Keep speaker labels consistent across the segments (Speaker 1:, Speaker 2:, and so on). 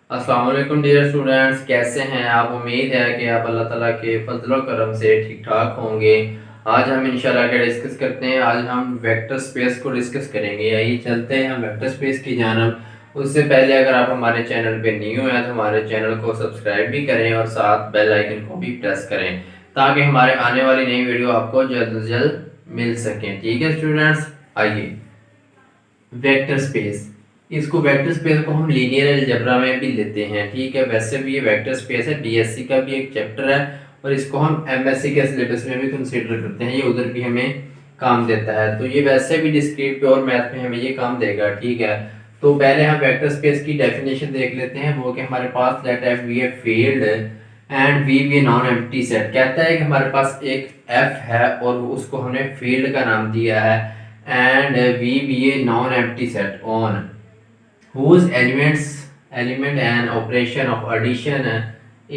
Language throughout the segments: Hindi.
Speaker 1: अस्सलाम वालेकुम डियर स्टूडेंट्स, कैसे हैं आप। उम्मीद है कि आप अल्लाह ताला के फजल करम से ठीक ठाक होंगे। आज हम इंशाल्लाह क्या डिस्कस करते हैं। आज हम वेक्टर स्पेस को डिस्कस करेंगे। आइए चलते हैं हम वेक्टर स्पेस की जानब। उससे पहले अगर आप हमारे चैनल पे न्यू हैं तो हमारे चैनल को सब्सक्राइब भी करें और साथ बेल आइकन को भी प्रेस करें ताकि हमारे आने वाली नई वीडियो आपको जल्द से जल्द मिल सकें। ठीक है स्टूडेंट्स, आइए वेक्टर स्पेस, इसको वेक्टर स्पेस को हम लीनियर अलजेब्रा में भी लेते हैं। ठीक है, वैसे भी ये वेक्टर स्पेस है, डीएससी का भी एक चैप्टर है और इसको हम एमएससी के सिलेबस में भी कंसीडर करते हैं। ये उधर भी हमें काम देता है, तो ये वैसे भी डिस्क्रीट प्योर मैथ में हमें ये काम देगा। ठीक है, तो पहले हम वेक्टर स्पेस की डेफिनेशन देख लेते हैं। वो कि हमारे पास let F be a field and V be non empty set. कहता है कि हमारे पास एक एफ है और उसको हमने फील्ड का नाम दिया है and V be a non-empty set on whose element and operation of addition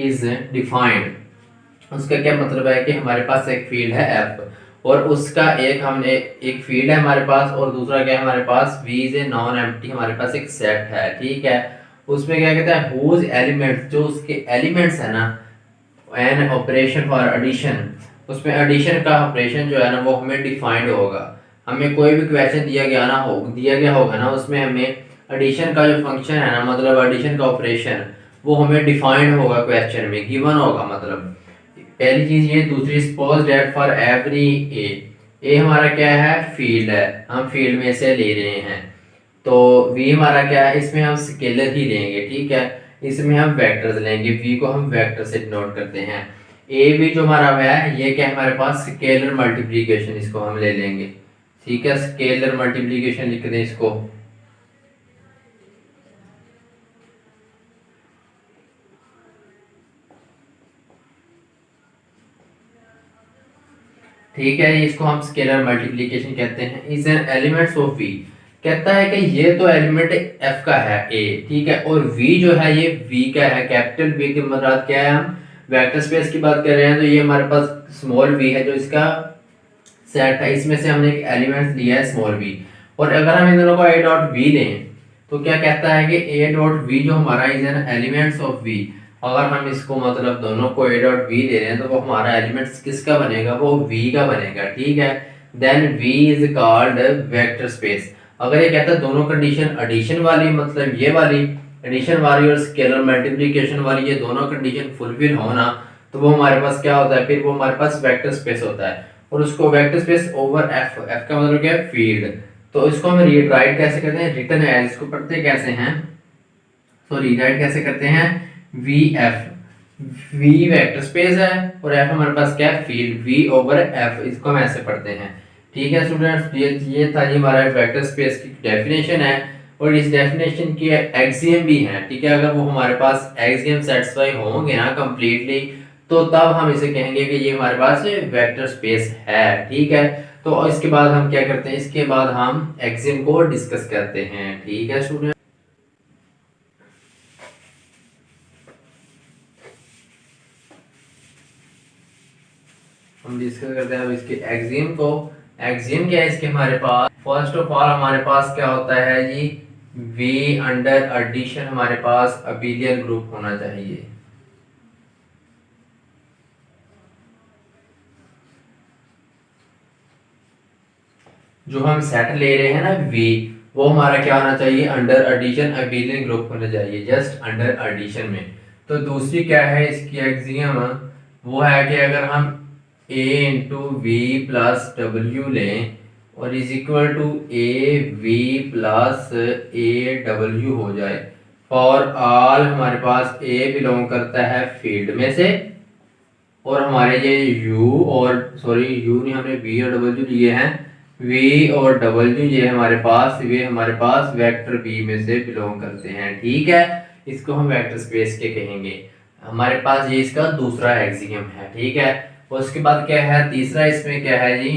Speaker 1: is defined। उसका क्या मतलब है कि हमारे पास एक फील्ड है F और उसका एक फील्ड है हमारे पास और दूसरा क्या है हमारे पास V is a non-empty, हमारे पास एक सेट है। ठीक है, उसमें क्या कहता है whose elements, जो उसके एलिमेंट्स है ना, एन ऑपरेशन फॉर एडिशन, उसमें एडिशन का ऑपरेशन जो है ना वो हमें डिफाइंड होगा। हमें कोई भी क्वेश्चन दिया गया होगा ना, उसमें हमें एडिशन का जो फंक्शन है ना, मतलब एडिशन का ऑपरेशन, वो हमें डिफाइंड होगा, क्वेश्चन में गिवन होगा। मतलब पहली चीज ये। दूसरी, सपोज दैट फॉर एवरी ए हमारा क्या है, फील्ड है, हम फील्ड में से ले रहे हैं। तो वी हमारा क्या है, इसमें हम स्केलर ही लेंगे। ठीक है, इसमें हम वेक्टर्स लेंगे, वी को हम वेक्टर से डिनोट करते हैं। ए भी जो हमारा है ये क्या है हमारे पास, स्केलर मल्टीप्लिकेशन, इसको हम ले लेंगे। ठीक है, स्केलर मल्टीप्लिकेशन लिख दें इसको। ठीक है, इसको हम स्केलर मल्टीप्लिकेशन कहते हैं। Is an elements of V, कहता है कि ये तो एलिमेंट एफ का है ए, ठीक है, और वी जो है ये वी का है। कैपिटल वी की मदद क्या है, हम वेक्टर स्पेस की बात कर रहे हैं, तो ये हमारे पास स्मॉल वी है जो इसका सेट है। इसमें से हमने एक एलिमेंट लिया है स्मॉल वी, और अगर हम इन दोनों को ए डॉट वी लें तो क्या कहता है कि ए डॉट वी जो हमारा is an elements of V. अगर हम इसको मतलब दोनों को ए डॉट वी ले रहे हैं तो वो हमारा एलिमेंट्स किसका बनेगा, वो वी का बनेगा। ठीक है, then V is called vector space. अगर ये कहता है दोनों कंडीशन एडिशन वाली, मतलब ये वाली एडिशन वाली और स्केलर मल्टीप्लिकेशन वाली, ये दोनों कंडीशन फुलफिल होना, तो वो हमारे पास क्या होता है, फिर वो हमारे पास वेक्टर स्पेस होता है। और उसको vector space over F, F का मतलब क्या है, फील्ड। तो इसको हम रीराइट कैसे करते हैं, रिटर्न एज, इसको पढ़ते कैसे हैं, तो रीराइट कैसे करते हैं, V F, V vector space है और एफ हमारे पास क्या है, फील्ड, वी ओवर एफ, इसको हम ऐसे पढ़ते हैं। ठीक है स्टूडेंट्स, ये था, ये हमारा वेक्टर स्पेस की डेफिनेशन है और इस डेफिनेशन की एक्सियम भी है। ठीक है, अगर वो हमारे पास एक्सियम सेटिस्फाई होंगे ना कंप्लीटली, तो तब हम इसे कहेंगे कि ये हमारे पास वेक्टर स्पेस है। ठीक है, तो इसके बाद हम क्या करते हैं, इसके बाद हम एक्सियम को डिस्कस करते हैं। ठीक है स्टूडेंट, हम डिस्कस करते हैं अब इसके एक्सियम को। एक्सियम क्या है इसके हमारे पास, फर्स्ट ऑफ ऑल हमारे पास क्या होता है जी, वी अंडर एडिशन हमारे पास अबेलियन ग्रुप होना चाहिए। जो हम सेट ले रहे हैं ना वी, वो हमारा क्या होना चाहिए, अंडर एडिशन अबेलियन ग्रुप होना चाहिए, जस्ट अंडर एडिशन में। तो दूसरी क्या है इसकी एक्सियम, वो है कि अगर हम a into V plus W लें और is equal to a V plus a W हो जाए फॉर ऑल, हमारे पास a बिलोंग करता है फील्ड में से, और हमारे ये u और सॉरी u नहीं, हमने v और w लिए हैं, v और w ये हमारे पास, वे हमारे पास वेक्टर b में से बिलोंग करते हैं। ठीक है, इसको हम वेक्टर स्पेस के कहेंगे। हमारे पास ये इसका दूसरा एक्सियम है। ठीक है, उसके बाद क्या है तीसरा, इसमें क्या है जी,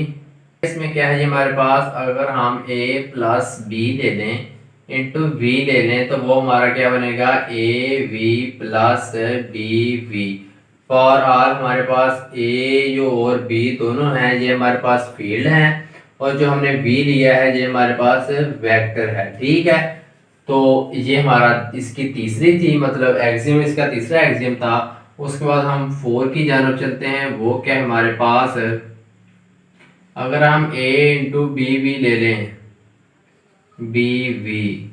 Speaker 1: इसमें क्या है जी हमारे पास, अगर हम a प्लस बी ले लें इंटू वी ले लें तो वो हमारा क्या बनेगा, a V plus b V for all, हमारे पास ए जो और बी दोनों हैं ये हमारे पास फील्ड हैं और जो हमने बी लिया है ये हमारे पास वेक्टर है। ठीक है, तो ये हमारा इसकी तीसरी थी, मतलब एक्सियम इसका तीसरा एक्सियम था। उसके बाद हम 4 की जानब चलते हैं। वो क्या हमारे पास, अगर हम a इंटू बी वी ले लें, b V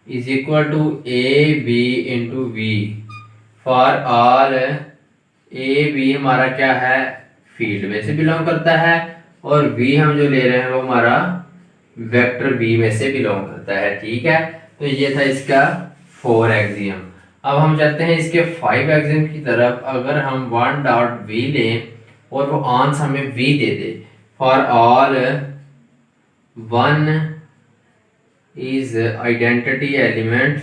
Speaker 1: is equal to a B into V for all a b हमारा क्या है, फील्ड में से बिलोंग करता है, और वी हम जो ले रहे हैं वो हमारा वेक्टर बी में से बिलोंग करता है। ठीक है, तो ये था इसका 4 एक्सियम। अब हम चलते हैं इसके 5 एक्सियम की तरफ। अगर हम 1 डॉट वी लें और वो आंसर हमें वी दे दे, for all 1 is identity element,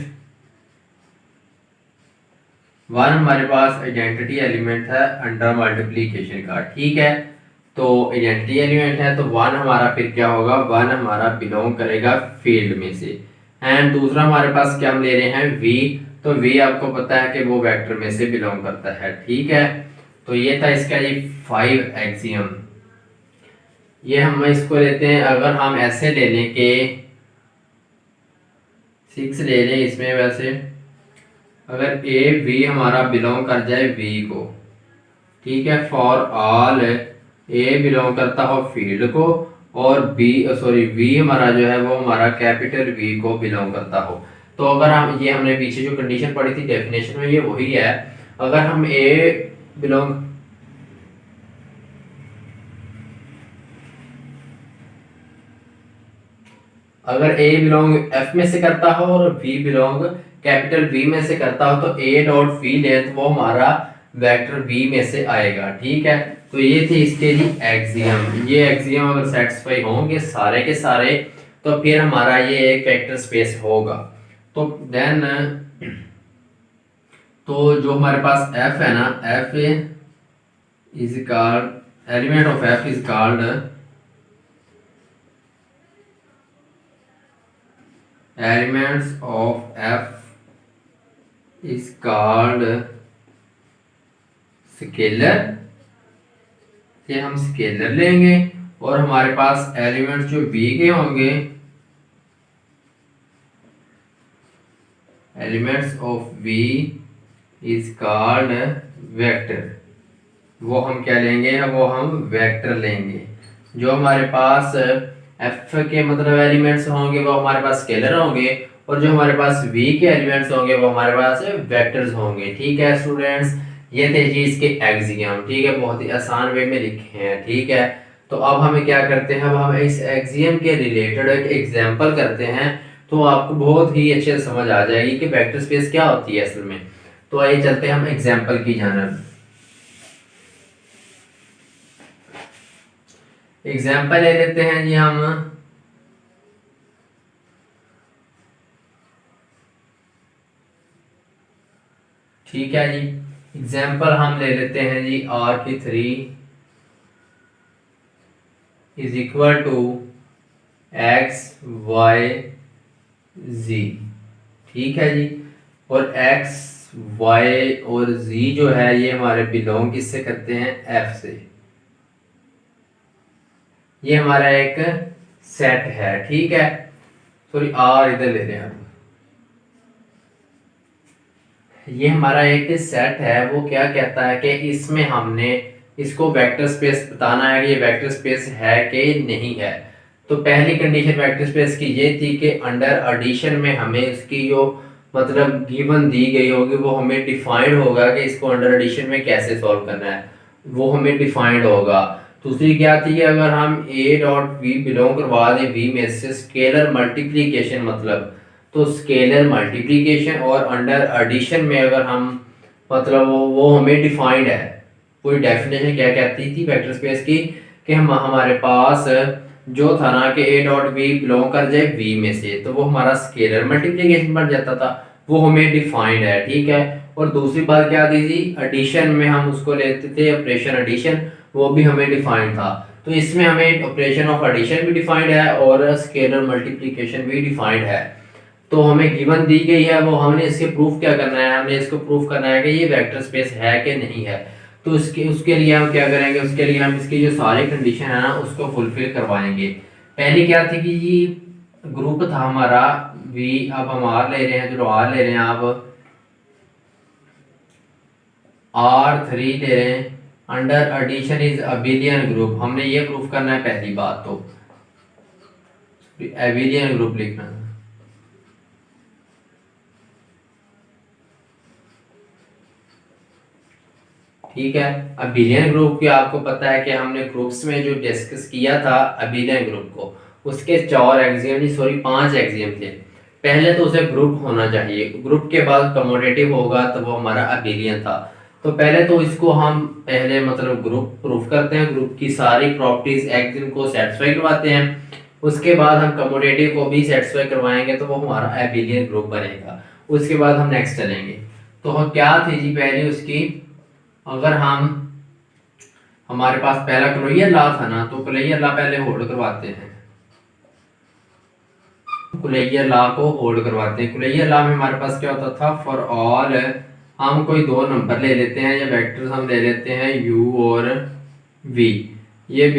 Speaker 1: 1 हमारे पास आइडेंटिटी एलिमेंट है अंडर मल्टीप्लीकेशन का। ठीक है, तो आइडेंटिटी एलिमेंट है तो 1 हमारा फिर क्या होगा, 1 हमारा बिलोंग करेगा फील्ड में से। एंड दूसरा हमारे पास क्या हम ले रहे हैं, वी, तो वी आपको पता है कि वो वेक्टर में से बिलोंग करता है। ठीक है, तो ये था इसका ये 5 एक्सियम। ये हम इसको लेते हैं, अगर हम ऐसे ले लें कि 6 ले लें इसमें, वैसे अगर ए वी हमारा बिलोंग कर जाए वी को, ठीक है, फॉर ऑल ए बिलोंग करता हो फील्ड को, और बी सॉरी वी हमारा जो है वो हमारा कैपिटल वी को बिलोंग करता हो, तो अगर हम ये हमने पीछे जो कंडीशन पढ़ी थी डेफिनेशन में, ये वही है। अगर हम ए बिलोंग अगर ए बिलोंग एफ में से करता हो और वी बिलोंग कैपिटल वी में से करता हो, तो ए डॉट वी ले तो वो हमारा वेक्टर वी में से आएगा। ठीक है, तो ये थे इसके जी एक्सियम। ये एक्सियम अगर सेटिस्फाई होंगे सारे के सारे, तो फिर हमारा ये एक वेक्टर स्पेस होगा। तो देन तो जो हमारे पास एफ है ना, F is called element of F is called elements of f is called scalar. ये हम स्केलर लेंगे, और हमारे पास एलिमेंट्स जो v के होंगे, elements of v is called vector. वो हम क्या लेंगे, वो हम वेक्टर लेंगे। जो हमारे पास एफ के मतलब एलिमेंट्स होंगे वो हमारे पास स्केलर होंगे, और जो हमारे पास वी के एलिमेंट्स होंगे वो हमारे पास वेक्टर्स होंगे। ठीक है स्टूडेंट्स, ये थे जी इसके एक्सियम। ठीक है, बहुत ही आसान वे में लिखे हैं। ठीक है, तो अब हमें क्या करते हैं, अब हम इस एक्सियम के रिलेटेड एक एग्जांपल करते हैं, तो आपको बहुत ही अच्छे से समझ आ जाएगी कि वेक्टर स्पेस क्या होती है असल में। तो आइए चलते हैं हम एग्जाम्पल की जानब। एग्जाम्पल ले लेते हैं जी हम, ठीक है जी, एग्जाम्पल हम ले लेते हैं जी आर की 3 is equal to X Y Z. ठीक है जी, और एक्स वाई और जी जो है ये हमारे बिलोंग किससे करते हैं, एफ से। ये हमारा एक सेट है। ठीक है, सॉरी आर इधर ले रहे हैं हम। ये हमारा एक सेट है, वो क्या कहता है कि इसमें हमने इसको वेक्टर स्पेस बताना है कि ये वेक्टर स्पेस है कि नहीं है। तो पहली कंडीशन वेक्टर स्पेस की ये थी कि अंडर एडिशन में हमें इसकी जो मतलब गिवन दी गई होगी वो हमें डिफाइंड होगा कि इसको अंडर एडिशन में कैसे सॉल्व करना है, वो हमें डिफाइंड होगा। दूसरी क्या थी कि अगर हम ए डॉट वी बिलोंग करवा दें वी में से स्केलर मल्टीप्लीकेशन, मतलब तो स्केलर मल्टीप्लीकेशन और अंडर एडिशन में अगर हम मतलब वो हमें डिफाइंड है। पूरी डेफिनेशन क्या कहती थी वेक्टर स्पेस की कि हम हमारे पास जो था ना कि ए डॉट वी बिलोंग कर जाए वी में से, तो वो हमारा स्केलर मल्टीप्लीकेशन बन जाता था, वो हमें डिफाइंड है। ठीक है, और दूसरी बात क्या थी जी, एडिशन में हम उसको लेते थे ऑपरेशन एडिशन, वो भी हमें डिफाइंड था। तो इसमें हमें ऑपरेशन ऑफ एडिशन भी डिफाइंड है और स्केलर मल्टीप्लिकेशन भी डिफाइंड है। तो हमें गिवन दी गई है, वो हमने इसके प्रूफ क्या करना है, हमने इसको प्रूफ करना है कि ये वेक्टर स्पेस है कि नहीं है। तो उसके लिए हम क्या करेंगे, उसके लिए हम इसकी जो सारी कंडीशन है ना उसको फुलफिल करवाएंगे। पहली क्या थी कि ये ग्रुप था हमारा वी, अब हम आर ले रहे हैं, चलो आर ले रहे हैं, आप R3 ले रहे हैं। Under addition is abelian group, हमने ये प्रूफ करना है पहली बात, तो एबिलियन ग्रुप लिखना है। ठीक है, अबिलियन ग्रुप की आपको पता है कि हमने ग्रुप्स में जो डिस्कस किया था अबिलियन ग्रुप को, उसके 4 एक्सियम नहीं सॉरी 5 एक्सियम थे। पहले तो उसे ग्रुप होना चाहिए, ग्रुप के बाद कमोडेटिव होगा तो वो हमारा अबिलियन था। तो पहले तो इसको हम पहले मतलब ग्रुप प्रूफ करते हैं, ग्रुप की सारी प्रॉपर्टीज एक्सियम को सेटिस्फाई करवाते हैं, उसके बाद हम कमोडेटिव को भी सेटिस्फाई करवाएंगे तो वो हमारा एबिलियन ग्रुप बनेगा। उसके बाद हम नेक्स्ट चलेंगे। तो हम क्या थी जी पहले उसकी, अगर हम हमारे पास पहला क्लोजर लॉ था ना, तो क्लोजर लॉ पहले होल्ड करवाते हैं, क्लोजर लॉ को होल्ड करवाते हैं। क्लोजर लॉ में हमारे पास क्या होता था, फॉर ऑल हम कोई 2 नंबर ले लेते हैं या वेक्टर्स हम ले लेते हैं u और v, ये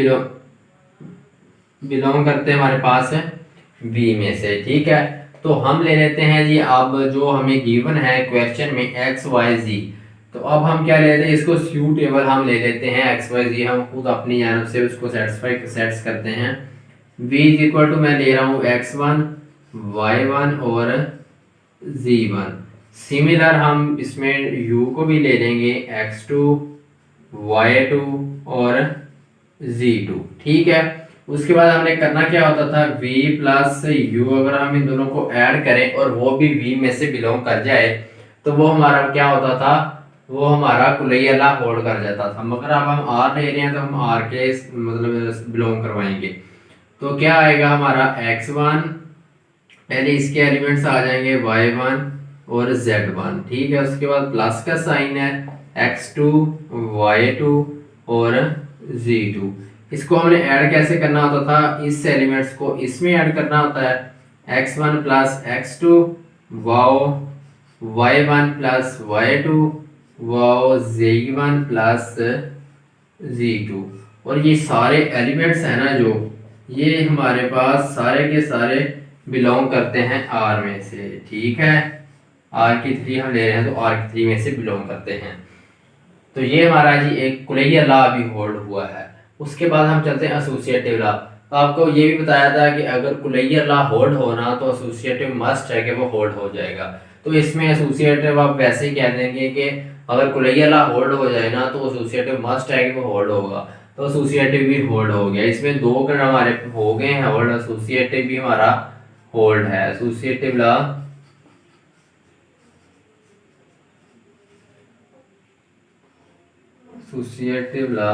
Speaker 1: बिलोंग करते हैं हमारे पास v में से। ठीक है, तो हम ले लेते हैं जी, अब जो हमें गिवन है क्वेश्चन में x y z, तो अब हम क्या लेते हैं, इसको सूटेबल हम ले लेते हैं x y z, हम खुद अपनी जानब से उसको सेट्स करते हैं। v इज इक्वल टू मैं ले रहा हूँ x1 y1 और z1। सिमिलर हम इसमें u को भी ले लेंगे x2 y2 और z2। ठीक है, उसके बाद हमने करना क्या होता था, v प्लस u अगर हम इन दोनों को ऐड करें और वो भी v में से बिलोंग कर जाए तो वो हमारा क्या होता था, वो हमारा कुलैया लॉ होल्ड कर जाता था। मगर अब हम r ले रहे हैं तो हम r के मतलब बिलोंग करवाएंगे, तो क्या आएगा हमारा x1, पहले इसके एलिमेंट्स आ जाएंगे y1 और z1। ठीक है, उसके बाद प्लस का साइन है x2 y2 और z2। इसको हमने ऐड कैसे करना होता था, इस एलिमेंट्स को इसमें ऐड करना होता है, x1 plus x2 wow y1 plus y2 wow z1 plus z2। और ये सारे एलिमेंट्स हैं ना जो, ये हमारे पास सारे के सारे बिलोंग करते हैं R में से। ठीक है, R3 हम ले रहे हैं तो R3 में से बिलोंग करते हैं। तो ये हमारा जी एक कुलैया लॉ भी होल्ड हुआ है। उसके बाद हम चलते हैं एसोसिएटिव लॉ। तो आपको ये भी बताया था कि अगर कुलैया लॉ होल्ड होना तो एसोसिएटिव मस्ट है कि वो होल्ड हो जाएगा। तो इसमें एसोसिएटिव आप वैसे ही कह देंगे कि अगर कुलैया लॉ होल्ड हो जाए ना तो एसोसिएटिव मस्ट है कि वो होल्ड होगा, तो एसोसिएटिव भी होल्ड हो गया। इसमें 2 गण हमारे हो गए हैं होल्ड, एसोसिएटिव भी हमारा होल्ड है। Associative law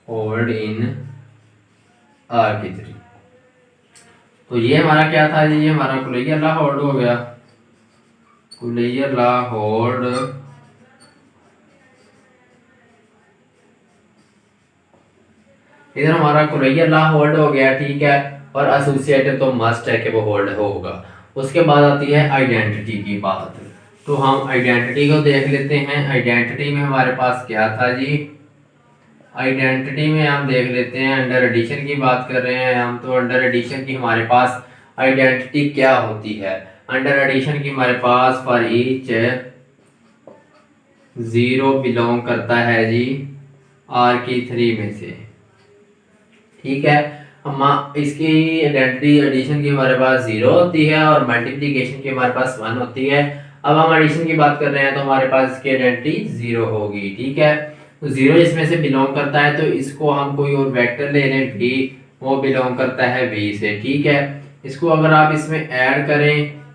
Speaker 1: hold in R3। तो ये हमारा क्या था जी, ये हमारा कुलैया लॉ होल्ड हो गया। कुलैया लॉ होल्ड इधर हमारा कुलैया लॉ होल्ड हो गया। ठीक है, और एसोसिएटिव तो मस्ट है कि वो होल्ड होगा। उसके बाद आती है आइडेंटिटी की बात। तो हम आइडेंटिटी को देख लेते हैं। आइडेंटिटी में हमारे पास क्या था जी, आइडेंटिटी में हम देख लेते हैं, अंडर एडिशन की बात कर रहे हैं हम, तो अंडर एडिशन की हमारे पास आइडेंटिटी क्या होती है। अंडर एडिशन की हमारे पास फॉर ईच 0 बिलोंग करता है जी R3 में से। ठीक है, हम इसकी आइडेंटिटी एडिशन की हमारे पास 0 होती है और मल्टीप्लिकेशन की हमारे पास 1 होती है। अब हम एडिशन की बात कर रहे हैं तो हमारे पास इसकी आइडेंटिटी 0 होगी। ठीक है, तो 0 इसमें से बिलोंग करता है, तो इसको हम कोई और वेक्टर ले लें v, वो बिलोंग करता है v से। ठीक है, इसको अगर आप इसमें ऐड करें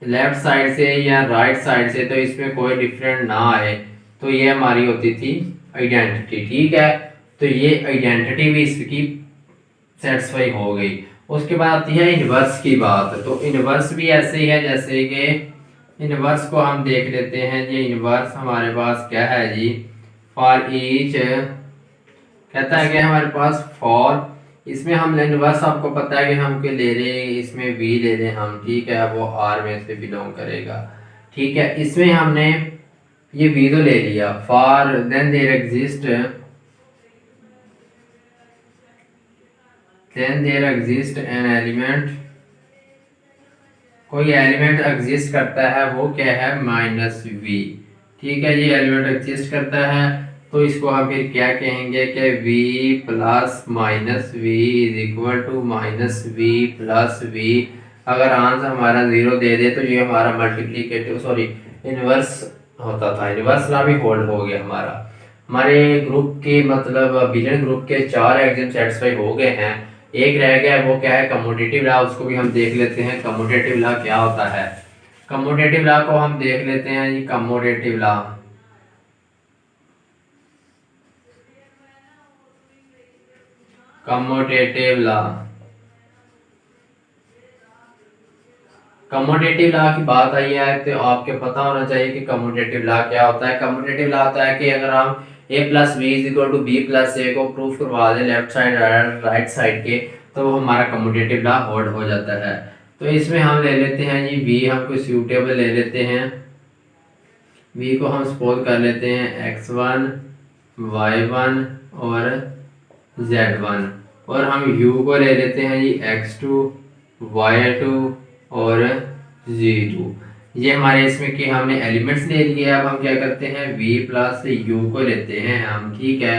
Speaker 1: लेफ्ट साइड से या राइट साइड से तो इसमें कोई डिफरेंट ना आए, तो ये हमारी होती थी आइडेंटिटी। ठीक है, तो ये आइडेंटिटी भी इसकी सेटिस्फाई हो गई। उसके बाद आती है इनवर्स की बात। तो इनवर्स भी ऐसे ही है जैसे कि इनवर्स को हम देख लेते हैं। ये इनवर्स हमारे पास क्या है जी, फॉर ईच कहता है कि हमारे पास फॉर, इसमें हम इनवर्स आपको पता है कि हम के ले रहे हैं, इसमें v ले रहे हैं हम। ठीक है, वो R में से बिलोंग करेगा। ठीक है, इसमें हमने ये v तो ले लिया, for then there exist then there exist an element, कोई एलिमेंट एग्जिस्ट करता है, वो क्या है माइनस वी। ठीक है, ये एलिमेंट एग्जिस्ट करता है तो इसको हम फिर क्या कहेंगे कि V plus minus V is equal to minus V plus V. अगर आंसर हमारा 0 दे दे तो ये हमारा मल्टीप्लीकेटिव सॉरी इनवर्स होता था, इनवर्स ना भी होल्ड हो गया हमारा। हमारे ग्रुप के मतलब बिलियन ग्रुप के 4 एग्जाम सेटिस्फाई हो गए हैं, एक रह गया है, वो क्या है कम्यूटेटिव लॉ। उसको भी हम देख लेते हैं कम्यूटेटिव लॉ क्या होता है। कम्यूटेटिव लॉ को हम देख लेते हैं जी। Commutative law, commutative law, commutative law की बात आई है तो आपके पता होना चाहिए कि कम्यूटेटिव लॉ क्या होता है। कम्यूटेटिव लॉ होता है कि अगर हम a plus B is equal to B plus A को प्रूफ करवा दें लेफ्ट साइड राइट साइड के, तो वो हमारा कम्यूटेटिव लॉ होल्ड हो जाता है। तो इसमें हम ले लेते हैं जी v, हम कोई सूटेबल ले लेते हैं। v को हम सपोज कर लेते हैं x1 y1 और z1, और हम u को ले लेते हैं जी x2 y2 और z2। ये हमारे इसमें कि हमने एलिमेंट्स ले लिए। अब हम क्या करते हैं v प्लस u को लेते हैं हम। ठीक है,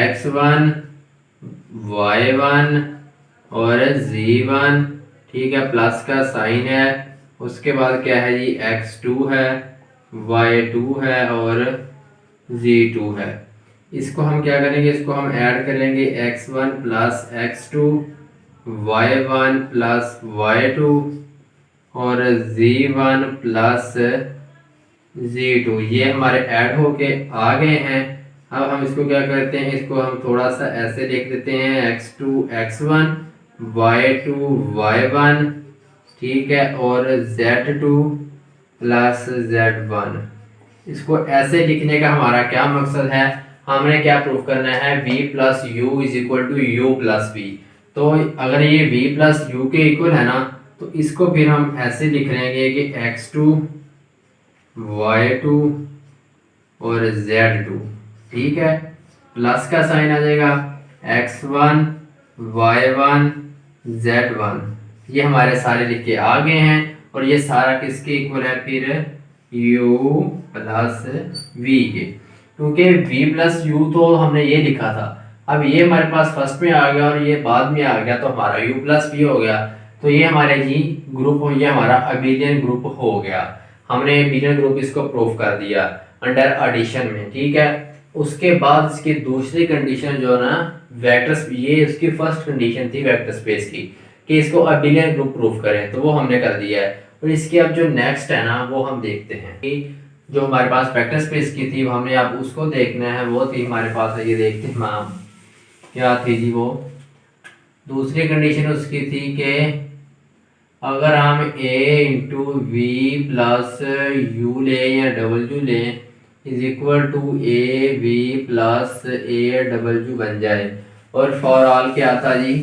Speaker 1: x1 y1 और z1। ठीक है, प्लस का साइन है। उसके बाद क्या है जी x2 है, y2 है और z2 है। इसको हम क्या करेंगे, इसको हम ऐड करेंगे x1 plus x2 y1 plus y2 और z1 प्लस z2। ये हमारे ऐड होके आ गए हैं। अब हम इसको क्या करते हैं, इसको हम थोड़ा सा ऐसे लिख देते हैं x2 x1 y2 y1। ठीक है, और z2 प्लस z1। इसको ऐसे लिखने का हमारा क्या मकसद है, हमने क्या प्रूफ करना है v plus U is equal to U plus V. तो अगर ये v प्लस यू के इक्वल है ना, तो इसको फिर हम ऐसे लिख लेंगे कि x2 y2 और z2। ठीक है, प्लस का साइन आ जाएगा x1 y1 z1। ये हमारे सारे लिख के आ गए हैं, और ये सारा किसके इक्वल है फिर u प्लस v के, क्योंकि v प्लस यू तो हमने ये लिखा था। अब ये हमारे पास फर्स्ट में आ गया और ये बाद में आ गया, तो हमारा u प्लस v हो गया। तो ये हमारे जी ग्रुप हो, ये हमारा अबिलियन ग्रुप हो गया। हमने अबिलियन ग्रुप इसको प्रूफ कर दिया अंडर एडिशन में। ठीक है, उसके बाद इसकी दूसरी कंडीशन जो है ना वेक्टर, ये इसकी फर्स्ट कंडीशन थी वेक्टर स्पेस की कि इसको अबिलियन ग्रुप प्रूफ करें, तो वो हमने कर दिया है। और इसके अब जो नेक्स्ट है ना वो हम देखते हैं कि जो हमारे पास वेक्टर स्पेस की थी हमने अब उसको देखना है। वो थी हमारे पास, ये देखते हैं हम क्या थी जी। वो दूसरी कंडीशन उसकी थी कि अगर हम a into V plus U ले या डब्ल्यू ले is equal to a V plus a W बन जाए। और फॉर ऑल क्या था जी,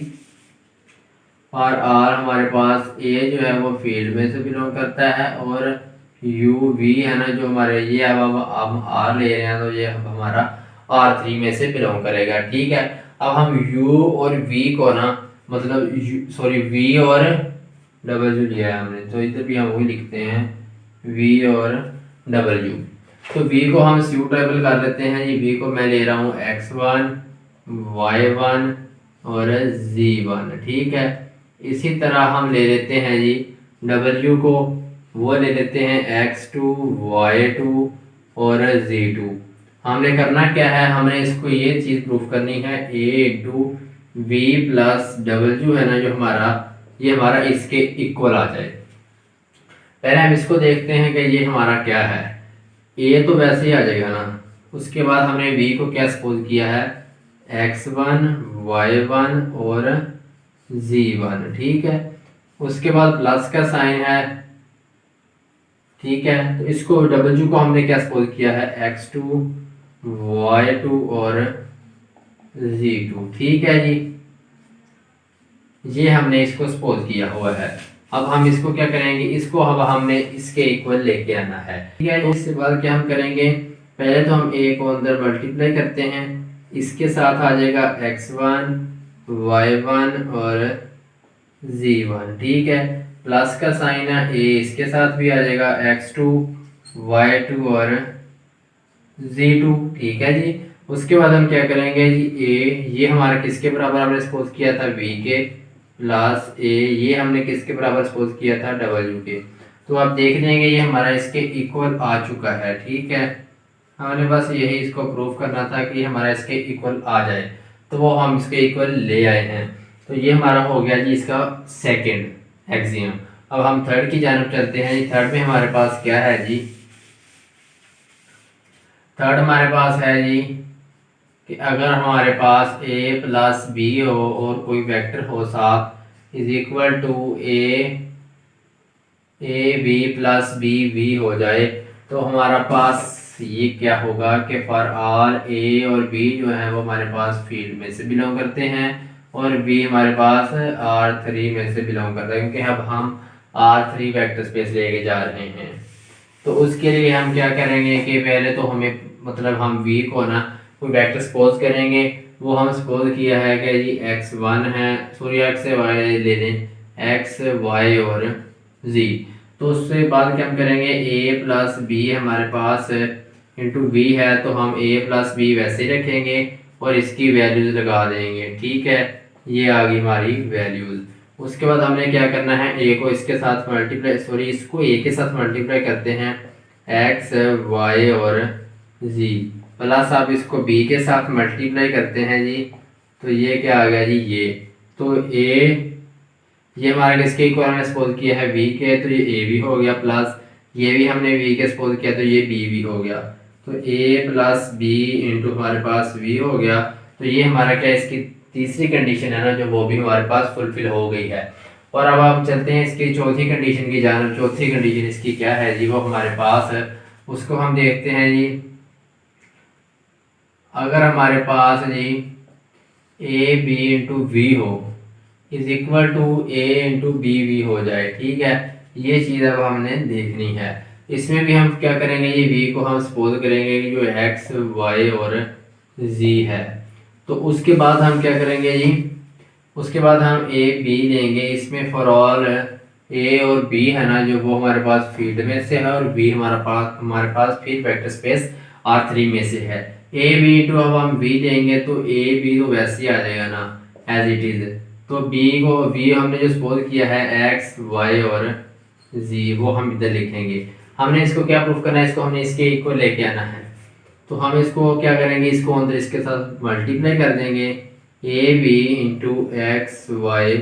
Speaker 1: फॉर ऑल हमारे पास a जो है वो फील्ड में से बिलोंग करता है, और यू वी है ना जो हमारे ये अब हम r ले रहे हैं तो ये अब हमारा R3 में से बिलोंग करेगा। ठीक है, अब हम u और v को ना मतलब सॉरी v और डब्ल्यू लिया है हमने, तो इधर भी हम वही लिखते हैं v और w। तो v को हम सूटेबल कर लेते हैं जी। v को मैं ले रहा हूँ x1 y1 और z1। ठीक है, इसी तरह हम ले लेते हैं जी w को, वो ले लेते हैं x2 y2 और z2। हमने करना क्या है, हमने इसको ये चीज़ प्रूफ करनी है a into V plus W है ना जो हमारा, ये हमारा इसके इक्वल आ जाए। पहले हम इसको देखते हैं कि ये हमारा क्या है। a तो वैसे ही आ जाएगा ना। उसके बाद हमने v को क्या सपोज किया है x1 y1 और z1। ठीक है, उसके बाद प्लस का साइन है। ठीक है, तो इसको w को हमने क्या सपोज किया है x2 y2 और z2। ठीक है जी, ये हमने इसको सपोज किया हुआ है। अब हम इसको क्या करेंगे, इसको अब हमने इसके इक्वल लेके आना है। ठीक है, इसके बाद क्या हम करेंगे, पहले तो हम a को अंदर मल्टीप्लाई करते हैं, इसके साथ आ जाएगा x1 y1 और z1, ठीक है। प्लस का साइन है a इसके साथ भी आ जाएगा, x2 y2 और z2, ठीक है जी। उसके बाद हम क्या करेंगे जी, a ये हमारा किसके बराबर हमने सपोज किया था, v के, प्लस a ये हमने किसके बराबर सपोज किया था, w के। तो आप देख लेंगे ये हमारा इसके इक्वल आ चुका है, ठीक है। हमने बस यही इसको प्रूव करना था कि हमारा इसके इक्वल आ जाए, तो वो हम इसके इक्वल ले आए हैं। तो ये हमारा हो गया जी इसका सेकंड एक्सियम। अब हम थर्ड की जानब चलते हैं जी। थर्ड में हमारे पास क्या है जी, थर्ड हमारे पास है जी कि अगर हमारे पास a प्लस बी हो और कोई वेक्टर हो साथ is equal to a b plus b V हो जाए, तो हमारा पास ये क्या होगा कि फॉर ऑल ए और बी जो है वो हमारे पास फील्ड में से बिलोंग करते हैं और बी हमारे पास R3 में से बिलोंग करता है, क्योंकि अब हम R3 वेक्टर स्पेस लेके जा रहे हैं। तो उसके लिए हम क्या करेंगे कि पहले तो हमें मतलब हम v को ना कोई वेक्टर सपोज करेंगे। वो हम सपोज किया है कि जी x1 है, सॉरी x y ले लें, x y और z। तो उसके बाद क्या हम करेंगे, a प्लस बी हमारे पास इंटू वी है, तो हम a प्लस बी वैसे ही रखेंगे और इसकी वैल्यूज लगा देंगे, ठीक है। ये आ गई हमारी वैल्यूज। उसके बाद हमने क्या करना है, a को इसके साथ मल्टीप्लाई, सॉरी इसको a के साथ मल्टीप्लाई करते हैं, x y और z, प्लस आप इसको b के साथ मल्टीप्लाई करते हैं जी, तो ये क्या आ गया जी, ये तो a ये हमारा किसके इक्वल हमने सपोज किया है, v के, तो ये a भी हो गया, प्लस ये भी हमने v के सपोज किया तो ये b भी हो गया, तो a प्लस b इंटू हमारे पास v हो गया। तो ये हमारा क्या इसकी तीसरी कंडीशन है ना, जो वो भी हमारे पास फुलफिल हो गई है। और अब हम चलते हैं इसकी चौथी कंडीशन की जानब। चौथी कंडीशन इसकी क्या है जी, वो हमारे पास है, उसको हम देखते हैं जी। अगर हमारे पास जी ए बी इंटू वी हो is equal to a into b V हो जाए, ठीक है। ये चीज़ अब हमने देखनी है। इसमें भी हम क्या करेंगे, ये v को हम सपोज करेंगे कि जो x y और z है। तो उसके बाद हम क्या करेंगे जी, उसके बाद हम a b लेंगे, इसमें फॉर ऑल a और b है ना जो वो हमारे पास फील्ड में से है और b हमारे पास फील्ड वेक्टर स्पेस R3 में से है। a b टू अब हम v लेंगे तो a b तो वैसे ही आ जाएगा ना एज इट इज, तो v हमने जो सपोज किया है x y और z वो हम इधर लिखेंगे। हमने इसको क्या प्रूफ करना है, इसको हमने इसके इक्वल लेके आना है। तो हम इसको क्या करेंगे, इसको अंदर इसके साथ मल्टीप्लाई कर देंगे, A B into X Y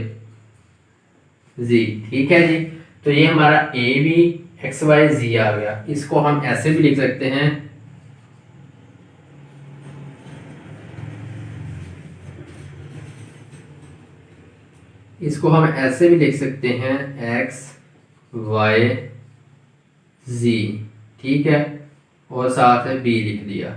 Speaker 1: Z, ठीक है जी। तो ये हमारा A B X Y Z आ गया। इसको हम ऐसे भी लिख सकते हैं, इसको हम ऐसे भी लिख सकते हैं एक्स वाई जी, ठीक है, और साथ में बी लिख दिया।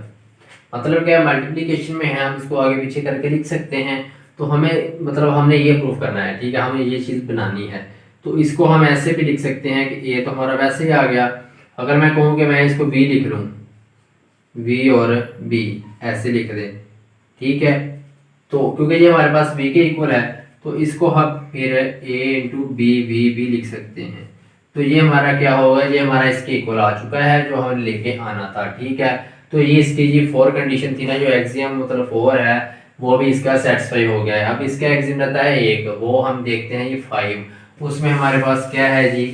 Speaker 1: मतलब क्या मल्टीप्लिकेशन में है, हम इसको आगे पीछे करके लिख सकते हैं। तो हमें मतलब हमने ये प्रूफ करना है, ठीक है, हमें ये चीज़ बनानी है। तो इसको हम ऐसे भी लिख सकते हैं कि ये तो हमारा वैसे ही आ गया। अगर मैं कहूँ कि मैं इसको बी लिख लूँ, वी और बी ऐसे लिख दें, ठीक है, तो क्योंकि ये हमारे पास बी के इक्वल है तो इसको हम फिर ए इंटू बी वी भी लिख सकते हैं। तो ये हमारा क्या होगा, ये हमारा इसके इक्वल आ चुका है जो हमें लेके आना था, ठीक है। तो ये इसकी जी 4 कंडीशन थी ना, जो एक्सियम मतलब 4 है वो भी इसका सेटिस्फाई हो गया है। अब इसका एक्सियम रहता है 1, वो हम देखते हैं ये 5। उसमें हमारे पास क्या है जी,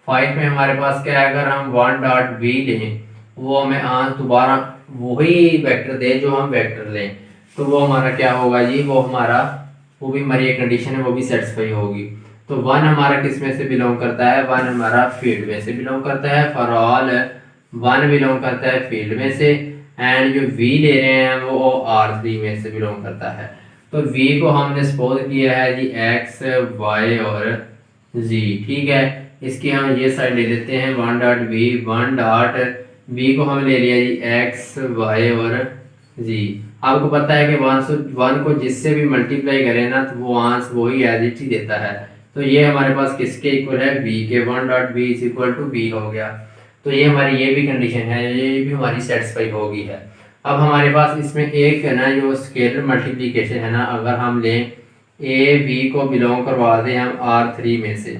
Speaker 1: 5 में हमारे पास क्या है, अगर हम 1 डॉट वी लें वो हमें आज दोबारा वही वेक्टर दे जो हम वेक्टर लें, तो वो हमारा क्या होगा जी, वो भी हमारी एक कंडीशन है, वो भी सेटिस्फाई होगी। तो 1 हमारा किस में से बिलोंग करता है, 1 हमारा फील्ड में से बिलोंग करता है, फॉर ऑल 1 बिलोंग करता है फील्ड में से, एंड जो v ले रहे हैं वो R3 में से बिलोंग करता है। तो v को हमने सपोज किया है जी x y और z, ठीक है। इसकी हम ये साइड ले लेते हैं 1 डॉट v को हम ले लिया जी x y और z। आपको पता है कि 1 को जिससे भी मल्टीप्लाई करें ना तो वो आंस वही एज इट ही देता है। तो ये हमारे पास किसके इक्वल है, v के, 1 dot v is equal to v हो गया। तो ये हमारी ये भी कंडीशन है, ये भी हमारी सेटिस्फाई हो गई है। अब हमारे पास इसमें एक है ना जो स्केलर मल्टीप्लिकेशन है ना, अगर हम लें ए बी को बिलोंग करवा दें हम R3 में से,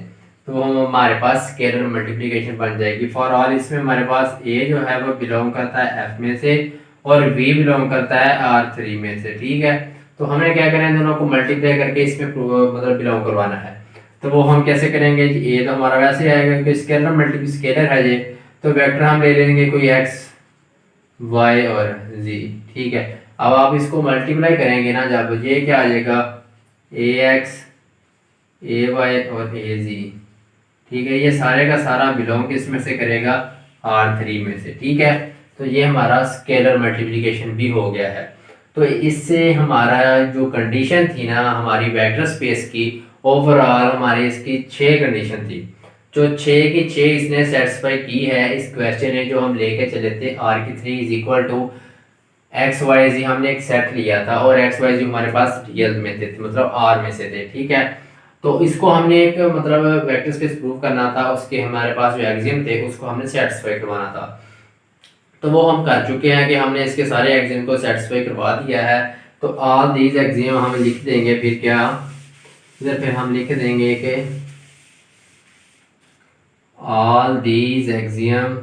Speaker 1: तो हमारे पास स्केलर मल्टीप्लिकेशन बन जाएगी फॉर ऑल। इसमें हमारे पास ए जो है वो बिलोंग करता है F में से और बी बिलोंग करता है R3 में से, ठीक है। तो हमें क्या करना है, दोनों को मल्टीप्लाई करके इसमें मतलब बिलोंग करवाना है। तो वो हम कैसे करेंगे जी, ए तो हमारा वैसे आएगा क्योंकि स्केलर मल्टीप्ली स्केलर है ये, तो वेक्टर हम ले लेंगे कोई एक्स वाई और जी, ठीक है। अब आप इसको मल्टीप्लाई करेंगे ना, जब ये क्या आ जाएगा ए एक्स ए वाई और ए जी, ठीक है। ये सारे का सारा बिलोंग किसमें से करेगा, R3 में से, ठीक है। तो ये हमारा स्केलर मल्टीप्लिकेशन भी हो गया है। तो इससे हमारा जो कंडीशन थी ना हमारी वेक्टर स्पेस की, ओवरऑल हमारी इसकी 6 कंडीशन थी, जो 6 की 6 इसने सेटिस्फाई की है इस क्वेश्चन में जो हम लेके चले थे। R3 is equal to X Y Z, हमने एक सेट लिया था और एक्स वाई जी हमारे पास रियल में थे, मतलब R में से थे, ठीक है। तो इसको हमने एक मतलब वेक्टर स्पेस प्रूव करना था, उसके हमारे पास जो एग्जिम थे उसको हमने सेटिस्फाई करवाना था। तो वो हम कर चुके हैं कि हमने इसके सारे एग्जिम को सेटिस्फाई करवा दिया है। तो ऑल दीज एग्जिम हम लिख देंगे, फिर क्या इधर फिर हम लिख देंगे कि all these EXIM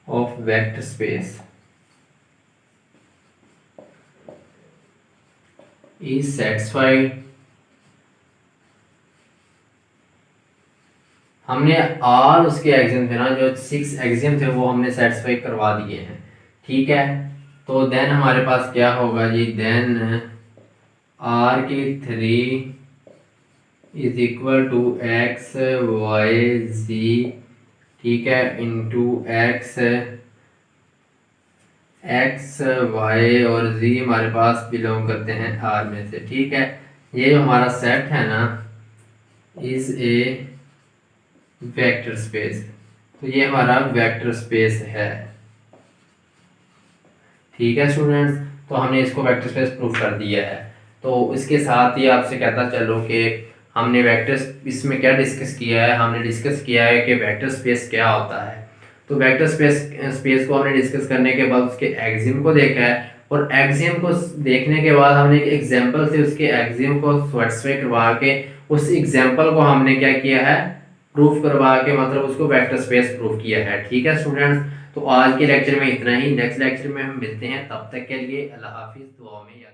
Speaker 1: of vector space is satisfied. हमने ऑल उसके एग्जाम थे ना, जो 6 एग्जाम थे वो हमने सेटिस्फाई करवा दिए हैं, ठीक है। तो देन हमारे पास क्या होगा जी, then R3 is equal to X Y Z, ठीक है, इंटू एक्स वाई और जी हमारे पास बिलोंग करते हैं R में से, ठीक है। ये जो हमारा सेट है ना इज ए वेक्टर स्पेस, तो ये हमारा वेक्टर स्पेस है, ठीक है स्टूडेंट्स। तो हमने इसको वेक्टर स्पेस प्रूफ कर दिया है। तो इसके साथ ही आपसे कहता चलो कि हमने वेक्टर इसमें क्या डिस्कस किया है, हमने डिस्कस किया है कि वेक्टर स्पेस क्या होता है। तो वेक्टर स्पेस को हमने डिस्कस करने के बाद उसके एक्सियम को देखा है, और एक्सियम को देखने के बाद हमने एक एग्जांपल से उसके एक्सियम को सेटिस्फाई करवा के उस एग्जांपल को हमने क्या किया है, प्रूफ करवा के मतलब उसको वेक्टर स्पेस प्रूफ किया है, ठीक है स्टूडेंट्स। तो आज के लेक्चर में इतना ही, नेक्स्ट लेक्चर में हम मिलते हैं, तब तक के लिए अल्लाह हाफिज़, दुआ में याद